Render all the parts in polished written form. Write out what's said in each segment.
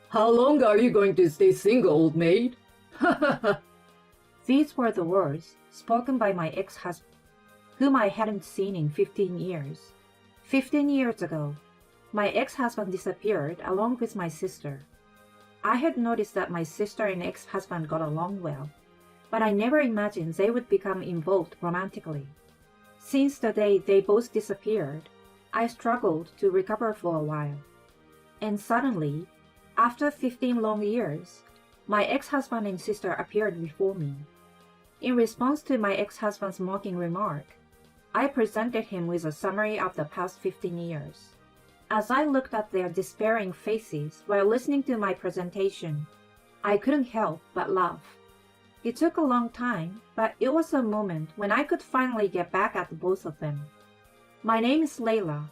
How long are you going to stay single, old maid? These were the words spoken by my ex-husband, whom I hadn't seen in 15 years. 15 years ago, my ex-husband disappeared along with my sister. I had noticed that my sister and ex-husband got along well, but I never imagined they would become involved romantically. Since the day they both disappeared, I struggled to recover for a while. And suddenly, after 15 long years, my ex-husband and sister appeared before me. In response to my ex-husband's mocking remark, I presented him with a summary of the past 15 years. As I looked at their despairing faces while listening to my presentation, I couldn't help but laugh. It took a long time, but it was a moment when I could finally get back at both of them. My name is Layla,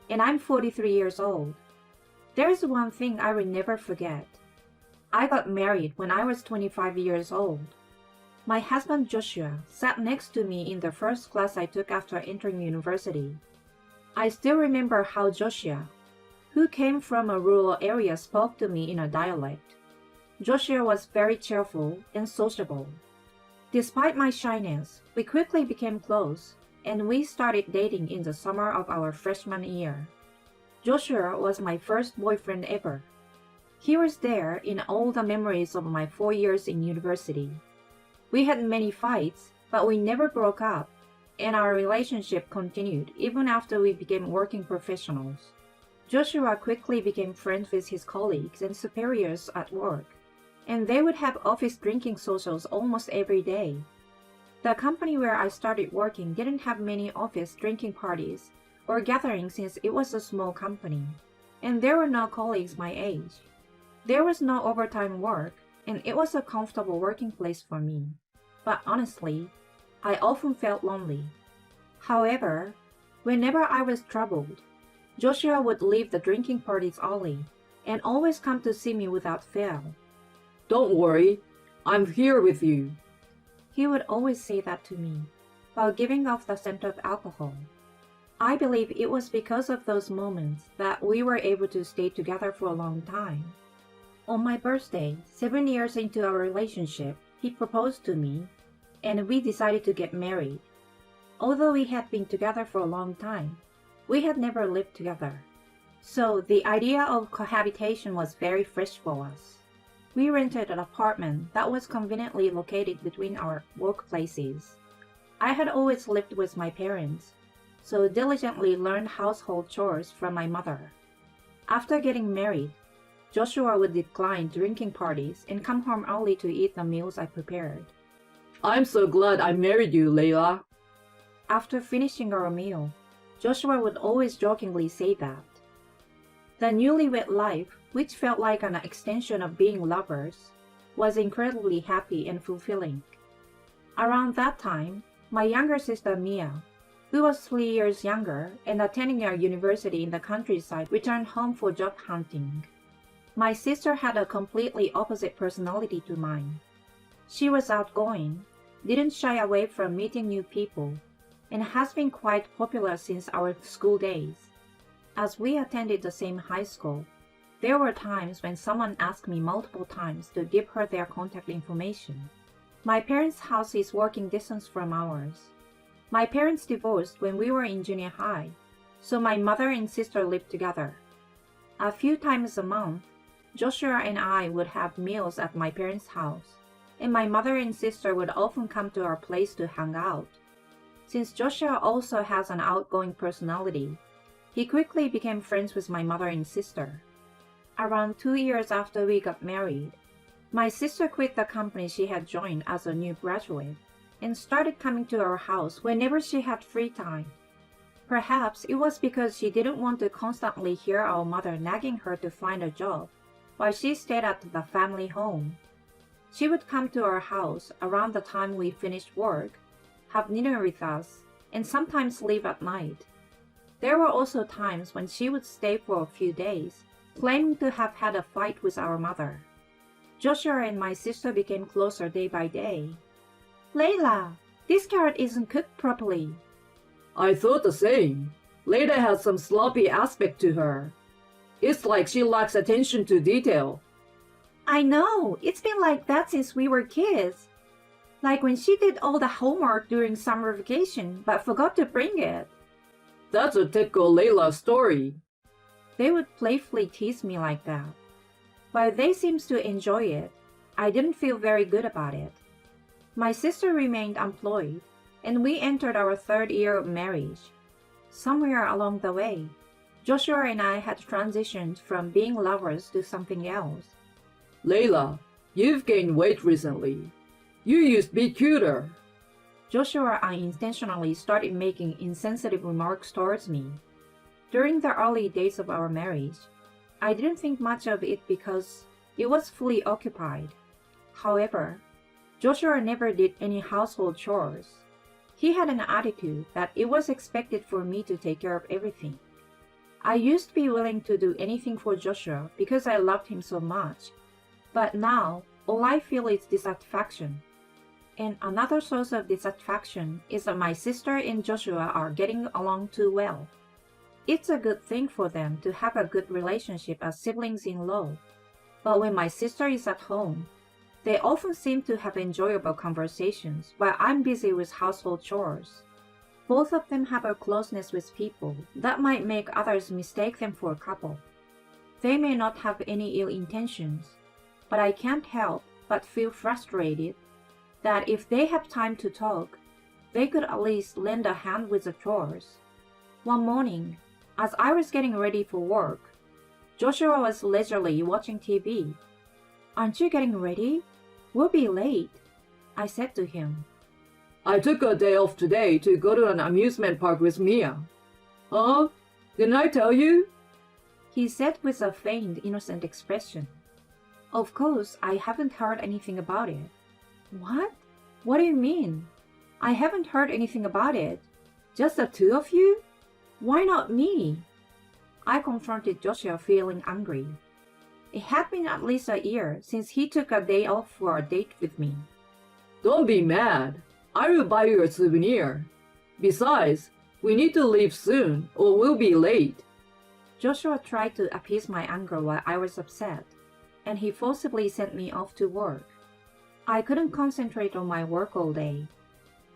and I'm 43 years old. There is one thing I will never forget. I got married when I was 25 years old. My husband Joshua sat next to me in the first class I took after entering university. I still remember how Joshua, who came from a rural area, spoke to me in a dialect. Joshua was very cheerful and sociable. Despite my shyness, we quickly became close, and we started dating in the summer of our freshman year. Joshua was my first boyfriend ever. He was there in all the memories of my 4 years in university. We had many fights, but we never broke up, and our relationship continued even after we became working professionals. Joshua quickly became friends with his colleagues and superiors at work, and they would have office drinking socials almost every day. The company where I started working didn't have many office drinking parties or gatherings since it was a small company, and there were no colleagues my age. There was no overtime work, and it was a comfortable working place for me. But honestly, I often felt lonely. However, whenever I was troubled, Joshua would leave the drinking parties early and always come to see me without fail. Don't worry, I'm here with you. He would always say that to me, while giving off the scent of alcohol. I believe it was because of those moments that we were able to stay together for a long time. On my birthday, 7 years into our relationship, he proposed to me, and we decided to get married. Although we had been together for a long time, we had never lived together. So the idea of cohabitation was very fresh for us. We rented an apartment that was conveniently located between our workplaces. I had always lived with my parents, so diligently learned household chores from my mother. After getting married, Joshua would decline drinking parties and come home early to eat the meals I prepared. I'm so glad I married you, Layla. After finishing our meal, Joshua would always jokingly say that. The newlywed life, which felt like an extension of being lovers, was incredibly happy and fulfilling. Around that time, my younger sister Mia, who was 3 years younger and attending a university in the countryside, returned home for job hunting. My sister had a completely opposite personality to mine. She was outgoing, didn't shy away from meeting new people, and has been quite popular since our school days. As we attended the same high school, there were times when someone asked me multiple times to give her their contact information. My parents' house is walking distance from ours. My parents divorced when we were in junior high, so my mother and sister lived together. A few times a month, Joshua and I would have meals at my parents' house, and my mother and sister would often come to our place to hang out. Since Joshua also has an outgoing personality, he quickly became friends with my mother and sister. Around 2 years after we got married, my sister quit the company she had joined as a new graduate and started coming to our house whenever she had free time. Perhaps it was because she didn't want to constantly hear our mother nagging her to find a job while she stayed at the family home. She would come to our house around the time we finished work, have dinner with us, and sometimes leave at night. There were also times when she would stay for a few days, claiming to have had a fight with our mother. Joshua and my sister became closer day by day. Layla, this carrot isn't cooked properly. I thought the same. Layla has some sloppy aspect to her. It's like she lacks attention to detail. I know, it's been like that since we were kids. Like when she did all the homework during summer vacation but forgot to bring it. That's a typical Layla story. They would playfully tease me like that. While they seemed to enjoy it, I didn't feel very good about it. My sister remained unemployed, and we entered our third year of marriage. Somewhere along the way, Joshua and I had transitioned from being lovers to something else. Layla, you've gained weight recently. You used to be cuter. Joshua unintentionally started making insensitive remarks towards me. During the early days of our marriage, I didn't think much of it because it was fully occupied. However, Joshua never did any household chores. He had an attitude that it was expected for me to take care of everything. I used to be willing to do anything for Joshua because I loved him so much, but now all I feel is dissatisfaction. And another source of dissatisfaction is that my sister and Joshua are getting along too well. It's a good thing for them to have a good relationship as siblings-in-law, but when my sister is at home, they often seem to have enjoyable conversations while I'm busy with household chores. Both of them have a closeness with people that might make others mistake them for a couple. They may not have any ill intentions, but I can't help but feel frustrated that if they have time to talk, they could at least lend a hand with the chores. One morning, as I was getting ready for work, Joshua was leisurely watching TV. "Aren't you getting ready? We'll be late," I said to him. I took a day off today to go to an amusement park with Mia. Huh? Didn't I tell you? He said with a feigned innocent expression. Of course, I haven't heard anything about it. What? What do you mean? I haven't heard anything about it. Just the two of you? Why not me? I confronted Joshua feeling angry. It had been at least a year since he took a day off for a date with me. Don't be mad. I will buy you a souvenir. Besides, we need to leave soon or we'll be late. Joshua tried to appease my anger while I was upset, and he forcibly sent me off to work. I couldn't concentrate on my work all day.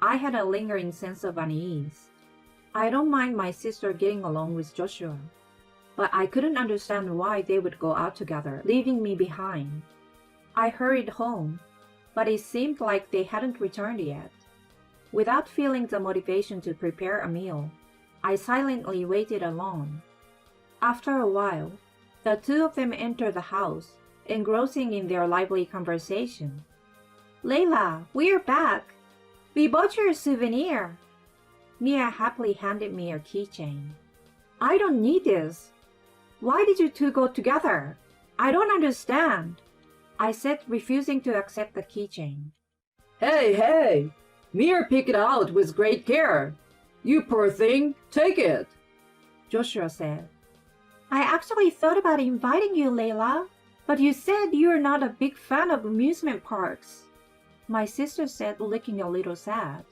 I had a lingering sense of unease. I don't mind my sister getting along with Joshua, but I couldn't understand why they would go out together, leaving me behind. I hurried home, but it seemed like they hadn't returned yet. Without feeling the motivation to prepare a meal, I silently waited alone. After a while, the two of them entered the house, engrossing in their lively conversation. "Layla, we're back. We bought you a souvenir." Mia happily handed me a keychain. "I don't need this. Why did you two go together? I don't understand," I said, refusing to accept the keychain. Hey! Mia picked it out with great care. You poor thing, take it. Joshua said. "I actually thought about inviting you, Layla, but you said you're not a big fan of amusement parks," my sister said, looking a little sad.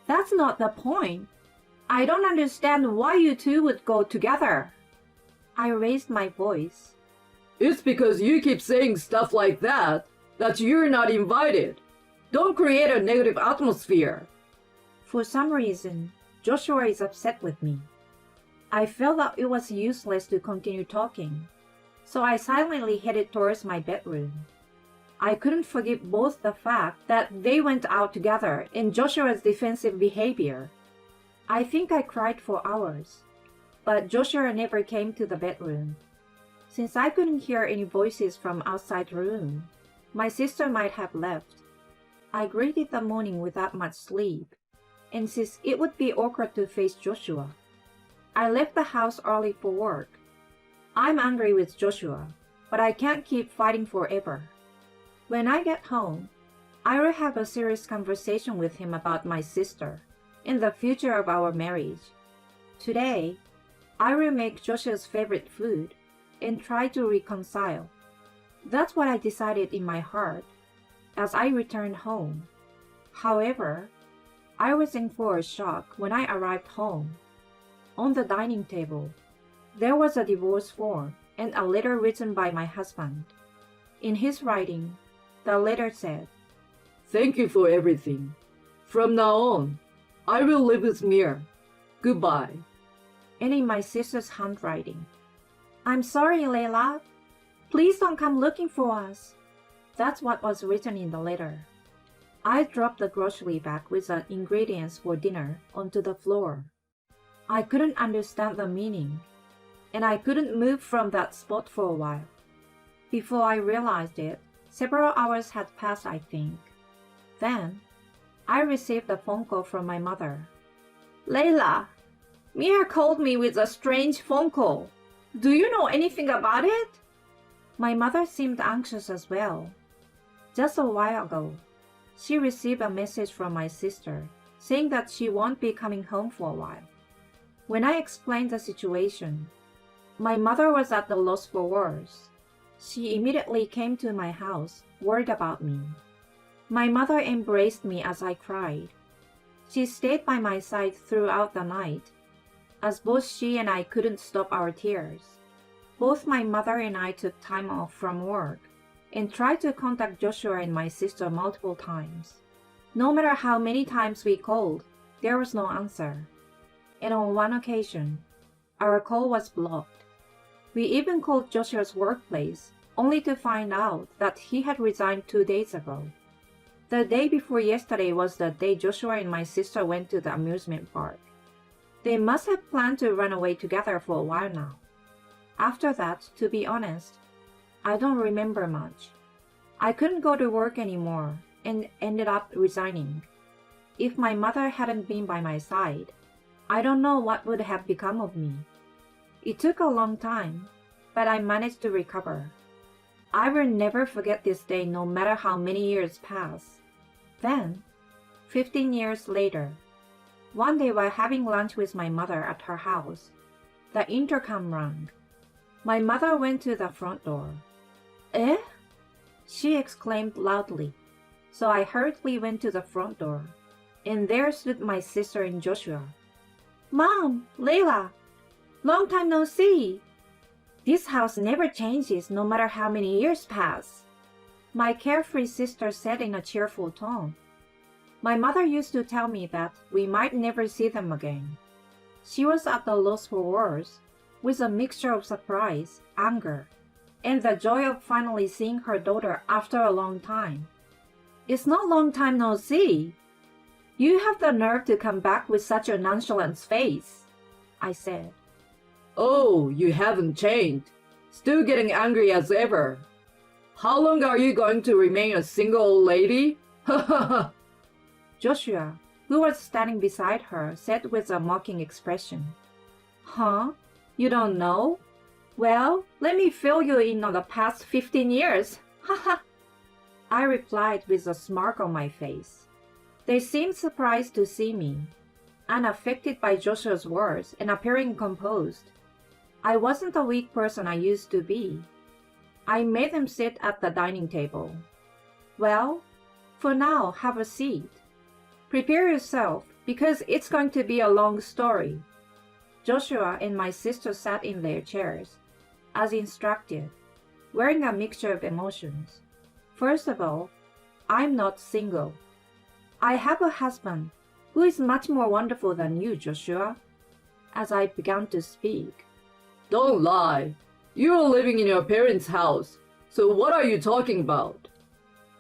"That's not the point. I don't understand why you two would go together." I raised my voice. It's because you keep saying stuff like that you're not invited. Don't create a negative atmosphere. For some reason, Joshua is upset with me. I felt that it was useless to continue talking, so I silently headed towards my bedroom. I couldn't forgive both the fact that they went out together and Joshua's defensive behavior. I think I cried for hours, but Joshua never came to the bedroom. Since I couldn't hear any voices from outside the room, my sister might have left. I greeted the morning without much sleep, and since it would be awkward to face Joshua, I left the house early for work. I'm angry with Joshua, but I can't keep fighting forever. When I get home, I will have a serious conversation with him about my sister and the future of our marriage. Today, I will make Joshua's favorite food and try to reconcile. That's what I decided in my heart as I returned home. However, I was in for a shock when I arrived home. On the dining table, there was a divorce form and a letter written by my husband. In his writing, the letter said, Thank you for everything. From now on, I will live with Mir. Goodbye. and in my sister's handwriting, I'm sorry, Layla. Please don't come looking for us. That's what was written in the letter. I dropped the grocery bag with the ingredients for dinner onto the floor. I couldn't understand the meaning, and I couldn't move from that spot for a while. Before I realized it, several hours had passed, I think. Then, I received a phone call from my mother. Layla, Mia called me with a strange phone call. Do you know anything about it? My mother seemed anxious as well. Just a while ago, she received a message from my sister saying that she won't be coming home for a while. When I explained the situation, my mother was at a loss for words. She immediately came to my house, worried about me. My mother embraced me as I cried. She stayed by my side throughout the night, as both she and I couldn't stop our tears. Both my mother and I took time off from work and tried to contact Joshua and my sister multiple times. No matter how many times we called, there was no answer. And on one occasion, our call was blocked. We even called Joshua's workplace, only to find out that he had resigned 2 days ago. The day before yesterday was the day Joshua and my sister went to the amusement park. They must have planned to run away together for a while now. After that, to be honest, I don't remember much. I couldn't go to work anymore and ended up resigning. If my mother hadn't been by my side, I don't know what would have become of me. It took a long time, but I managed to recover. I will never forget this day no matter how many years pass. Then, 15 years later, one day while having lunch with my mother at her house, the intercom rang. My mother went to the front door. Eh? She exclaimed loudly. So I hurriedly went to the front door, and there stood my sister and Joshua. Mom, Layla, long time no see. This house never changes no matter how many years pass, my carefree sister said in a cheerful tone. My mother used to tell me that we might never see them again. She was at a loss for words, with a mixture of surprise, anger, and the joy of finally seeing her daughter after a long time. It's not long time no see. You have the nerve to come back with such a nonchalant face, I said. Oh, you haven't changed. Still getting angry as ever. How long are you going to remain a single old lady? Ha ha ha. Joshua, who was standing beside her, said with a mocking expression. Huh? You don't know? Well, let me fill you in on the past 15 years. Ha ha. I replied with a smirk on my face. They seemed surprised to see me, unaffected by Joshua's words and appearing composed. I wasn't the weak person I used to be. I made them sit at the dining table. Well, for now, have a seat. Prepare yourself, because it's going to be a long story. Joshua and my sister sat in their chairs, as instructed, wearing a mixture of emotions. First of all, I'm not single. I have a husband who is much more wonderful than you, Joshua. As I began to speak. Don't lie. You're living in your parents' house, so what are you talking about?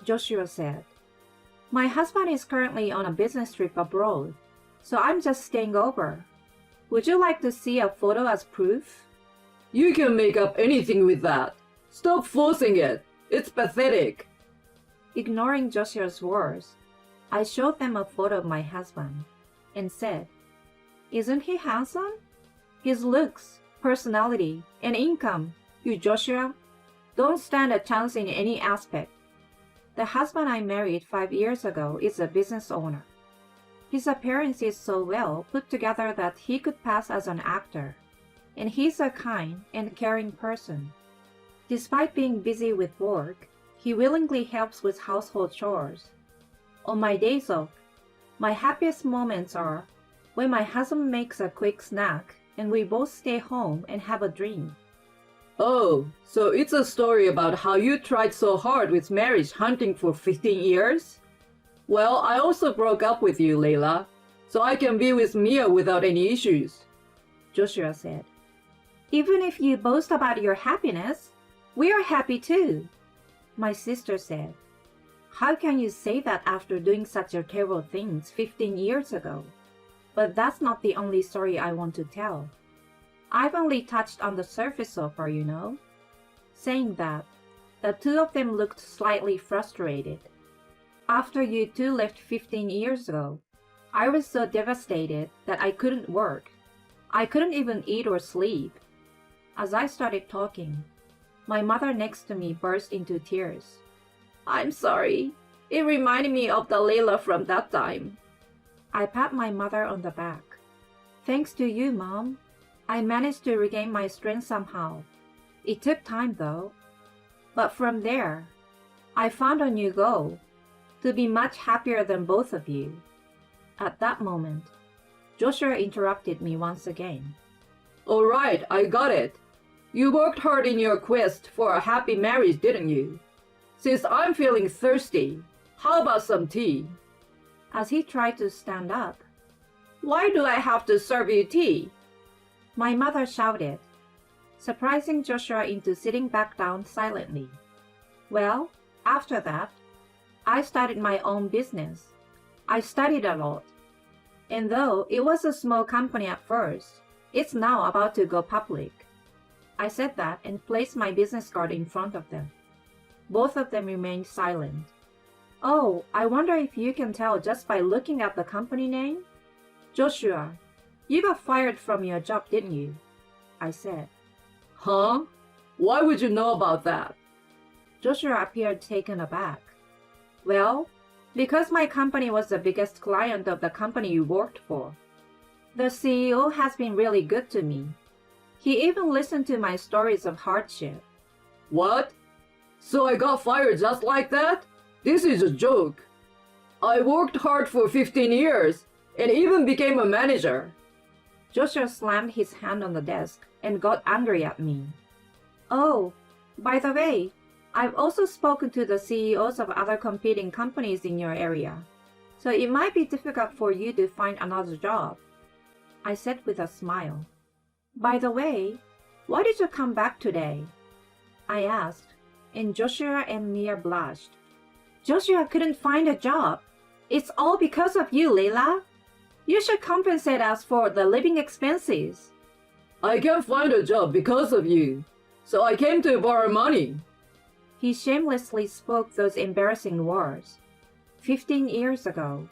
Joshua said. My husband is currently on a business trip abroad, so I'm just staying over. Would you like to see a photo as proof? You can make up anything with that. Stop forcing it. It's pathetic. Ignoring Joshua's words, I showed them a photo of my husband and said, Isn't he handsome? His looks, personality, and income, you Joshua, don't stand a chance in any aspect. The husband I married 5 years ago is a business owner. His appearance is so well put together that he could pass as an actor, and he's a kind and caring person. Despite being busy with work, he willingly helps with household chores. On my days off, my happiest moments are when my husband makes a quick snack and we both stay home and have a drink. Oh, so it's a story about how you tried so hard with marriage hunting for 15 years? Well, I also broke up with you, Layla, so I can be with Mia without any issues. Joshua said. Even if you boast about your happiness, we are happy too, my sister said. How can you say that after doing such a terrible things 15 years ago? But that's not the only story I want to tell. I've only touched on the surface so far, you know. Saying that, the two of them looked slightly frustrated. After you two left 15 years ago, I was so devastated that I couldn't work. I couldn't even eat or sleep. As I started talking, my mother next to me burst into tears. I'm sorry. It reminded me of the Layla from that time. I pat my mother on the back. Thanks to you, Mom. I managed to regain my strength somehow. It took time though. But from there, I found a new goal, to be much happier than both of you. At that moment, Joshua interrupted me once again. All right, I got it. You worked hard in your quest for a happy marriage, didn't you? Since I'm feeling thirsty, how about some tea? As he tried to stand up, Why do I have to serve you tea? my mother shouted, surprising Joshua into sitting back down silently. Well, after that, I started my own business. I studied a lot. And though it was a small company at first, it's now about to go public. I said that and placed my business card in front of them. Both of them remained silent. Oh, I wonder if you can tell just by looking at the company name? Joshua, you got fired from your job, didn't you? I said. Huh? Why would you know about that? Joshua appeared taken aback. Well, because my company was the biggest client of the company you worked for. The CEO has been really good to me. He even listened to my stories of hardship. What? So I got fired just like that? This is a joke. I worked hard for 15 years and even became a manager. Joshua slammed his hand on the desk and got angry at me. Oh, by the way, I've also spoken to the CEOs of other competing companies in your area, so it might be difficult for you to find another job, I said with a smile. By the way, why did you come back today? I asked, and Joshua and Mia blushed. Joshua couldn't find a job. It's all because of you, Layla. You should compensate us for the living expenses. I can't find a job because of you, so I came to borrow money. He shamelessly spoke those embarrassing words. 15 years ago,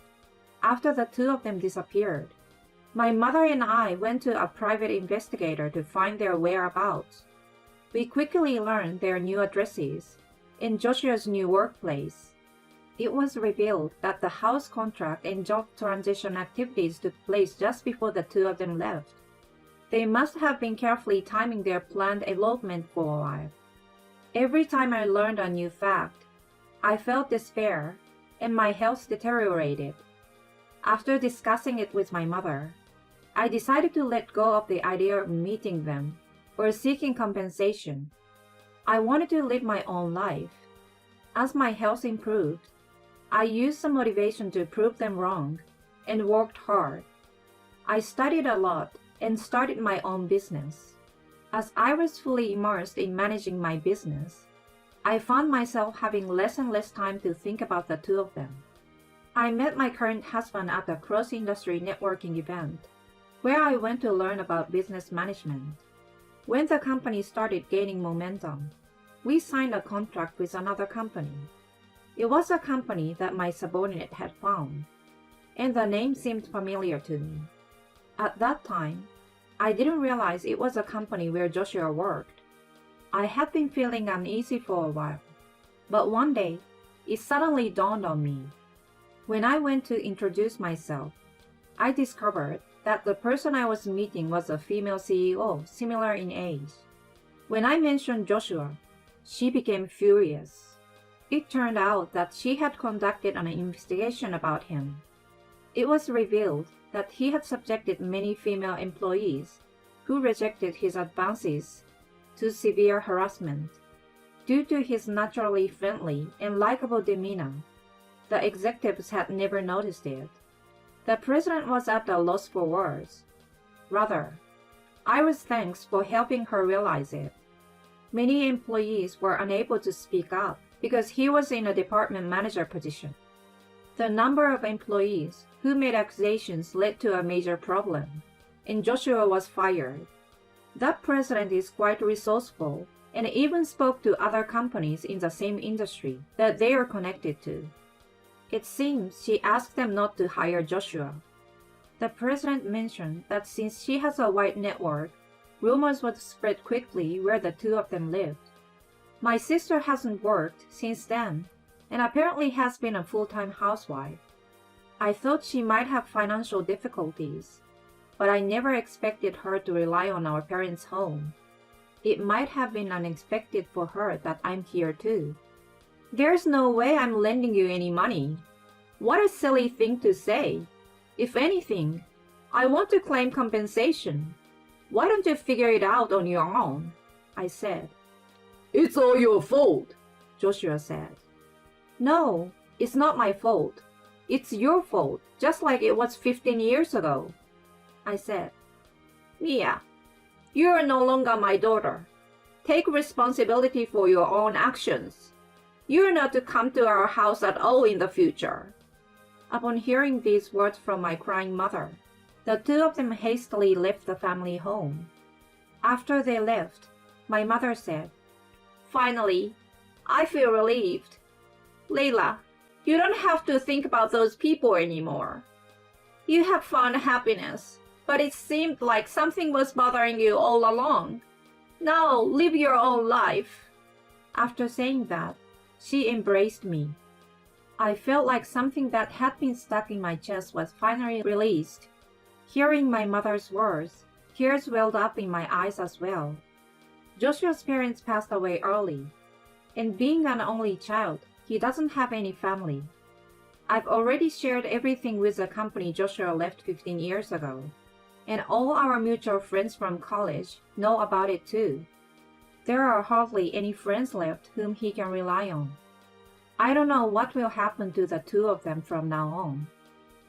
after the two of them disappeared, my mother and I went to a private investigator to find their whereabouts. We quickly learned their new addresses and Joshua's new workplace. It was revealed that the house contract and job transition activities took place just before the two of them left. They must have been carefully timing their planned elopement for a while. Every time I learned a new fact, I felt despair and my health deteriorated. After discussing it with my mother, I decided to let go of the idea of meeting them or seeking compensation. I wanted to live my own life. As my health improved, I used the motivation to prove them wrong and worked hard. I studied a lot and started my own business. As I was fully immersed in managing my business, I found myself having less and less time to think about the two of them. I met my current husband at a cross-industry networking event, where I went to learn about business management. When the company started gaining momentum, we signed a contract with another company. It was a company that my subordinate had found, and the name seemed familiar to me. At that time, I didn't realize it was a company where Joshua worked. I had been feeling uneasy for a while, but one day, it suddenly dawned on me. When I went to introduce myself, I discovered that the person I was meeting was a female CEO, similar in age. When I mentioned Joshua, she became furious. It turned out that she had conducted an investigation about him. It was revealed that he had subjected many female employees who rejected his advances to severe harassment. Due to his naturally friendly and likable demeanor, the executives had never noticed it. The president was at a loss for words. Rather, I was thankful for helping her realize it. Many employees were unable to speak up because he was in a department manager position. The number of employees who made accusations led to a major problem, and Joshua was fired. That president is quite resourceful and even spoke to other companies in the same industry that they are connected to. It seems she asked them not to hire Joshua. The president mentioned that since she has a wide network, rumors would spread quickly where the two of them lived. My sister hasn't worked since then and apparently has been a full-time housewife. I thought she might have financial difficulties, but I never expected her to rely on our parents' home. It might have been unexpected for her that I'm here too. There's no way I'm lending you any money. What a silly thing to say. If anything, I want to claim compensation. Why don't you figure it out on your own? I said. It's all your fault, Joshua said. No, it's not my fault. It's your fault, just like it was 15 years ago. I said. Mia, you are no longer my daughter. Take responsibility for your own actions. You are not to come to our house at all in the future. Upon hearing these words from my crying mother, the two of them hastily left the family home. After they left, my mother said, Finally, I feel relieved. Layla, you don't have to think about those people anymore. You have found happiness, but it seemed like something was bothering you all along. Now live your own life. After saying that, she embraced me. I felt like something that had been stuck in my chest was finally released. Hearing my mother's words, tears welled up in my eyes as well. Joshua's parents passed away early, and being an only child, he doesn't have any family. I've already shared everything with the company Joshua left 15 years ago, and all our mutual friends from college know about it too. There are hardly any friends left whom he can rely on. I don't know what will happen to the two of them from now on,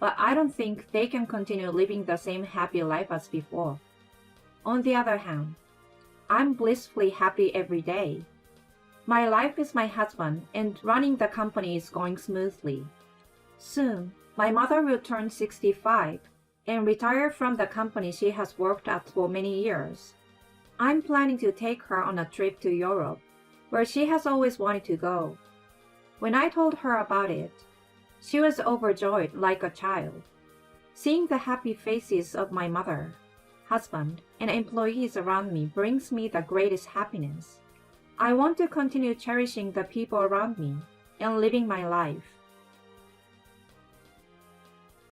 but I don't think they can continue living the same happy life as before. On the other hand, I'm blissfully happy every day. My life with my husband and running the company is going smoothly. Soon, my mother will turn 65 and retire from the company she has worked at for many years. I'm planning to take her on a trip to Europe, where she has always wanted to go. When I told her about it, she was overjoyed like a child. Seeing the happy faces of my mother, husband, and employees around me brings me the greatest happiness. I want to continue cherishing the people around me and living my life.